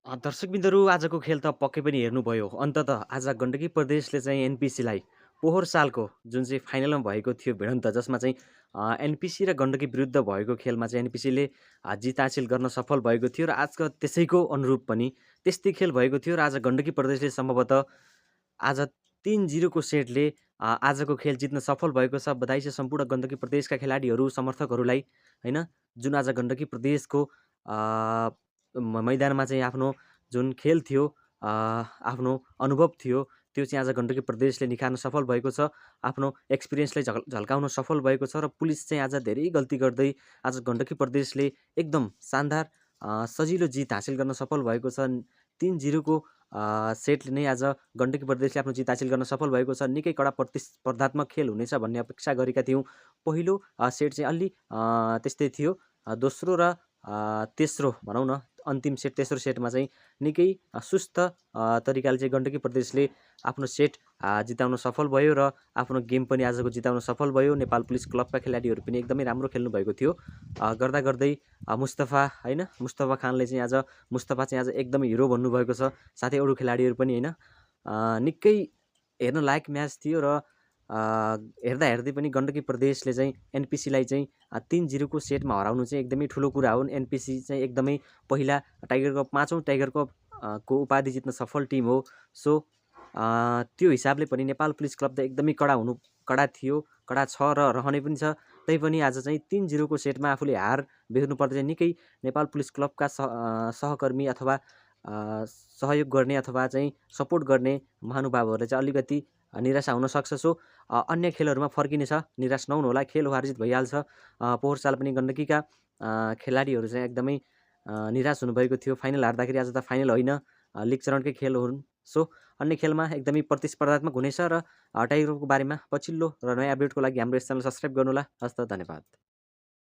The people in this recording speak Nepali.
दर्शकबिन्दुहरू आजको खेल त पक्कै पनि हेर्नुभयो। अन्ततः आज गण्डकी प्रदेशले चाहिँ एनपिसीलाई पोहोर सालको जुन चाहिँ फाइनलमा भएको थियो भिडन्त जसमा चाहिँ एनपिसी र गण्डकी विरुद्ध भएको खेलमा चाहिँ एनपिसीले जित हासिल गर्न सफल भएको थियो र आजको त्यसैको अनुरूप पनि त्यस्तै खेल भएको थियो र आज गण्डकी प्रदेशले सम्भवतः आज 3-0 को सेटले आजको खेल जित्न सफल भएको छ। बधाई छ सम्पूर्ण गण्डकी प्रदेशका खेलाडीहरू, समर्थकहरूलाई होइन, जुन आज गण्डकी प्रदेशको मैदानमा चाहिँ आफ्नो जुन खेल थियो, आफ्नो अनुभव थियो, त्यो चाहिँ आज गण्डकी प्रदेशले निखार्न सफल भएको छ। आफ्नो एक्सपिरियन्सलाई झल्काउन सफल भएको छ र पुलिस चाहिँ आज धेरै गल्ती गर्दै आज गण्डकी प्रदेशले एकदम शानदार सजिलो जित हासिल गर्न सफल भएको छ। 3-0 को सेटले नै आज गण्डकी प्रदेशले आफ्नो जित हासिल गर्न सफल भएको छ। निकै कडा प्रतिस्पर्धात्मक खेल हुनेछ भन्ने अपेक्षा गरेका थियौँ। पहिलो सेट चाहिँ अलि त्यस्तै थियो। दोस्रो र तेस्रो भनौँ न, अन्तिम सेट तेस्रो सेटमा चाहिँ निकै सुस्त तरिकाले चाहिँ गण्डकी प्रदेशले आफ्नो सेट जिताउन सफल भयो र आफ्नो गेम पनि आजको जिताउन सफल भयो। नेपाल पुलिस क्लबका खेलाडीहरू पनि एकदमै राम्रो खेल्नु भएको थियो। गर्दा गर्दै मुस्तफा होइन, मुस्तफा खानले चाहिँ आज एकदमै हिरो भन्नुभएको छ। साथै अरू खेलाडीहरू पनि होइन, निकै हेर्न लायक म्याच थियो र हेर्दा हेर्दै पनि गण्डकी प्रदेशले चाहिँ एनपिसीलाई चाहिँ 3-0 को सेटमा हराउनु चाहिँ एकदमै ठुलो कुरा हो। एनपिसी चाहिँ एकदमै पहिला टाइगर कप 5औँ टाइगर कप को उपाधि जित्न सफल टिम हो। सो त्यो हिसाबले पनि नेपाल पुलिस क्लब त एकदमै कडा थियो, कडा छ र रहने पनि छ। तैपनि आज चाहिँ 3-0 को सेटमा आफूले हार बेहोर्नु पर्दा चाहिँ निकै नेपाल पुलिस क्लबका सहकर्मी अथवा सहयोग गर्ने अथवा चाहिँ सपोर्ट गर्ने महानुभावहरूले चाहिँ अलिकति निराशा हुनसक्छ। सो अन्य खेलहरूमा फर्किनेछ, निराश नहुनुहोला, खेल हार जित भइहाल्छ। पोहोर साल पनि गण्डकीका खेलाडीहरू चाहिँ एकदमै निराश हुनुभएको थियो फाइनल हार्दाखेरि। आज त फाइनल होइन, लिग चरणकै खेल हुन्। सो अन्य खेलमा एकदमै प्रतिस्पर्धात्मक हुनेछ र टाइगरको बारेमा पछिल्लो र नयाँ अपडेटको लागि हाम्रो यस च्यानल सब्सक्राइब गर्नुहोला। हस्त, धन्यवाद।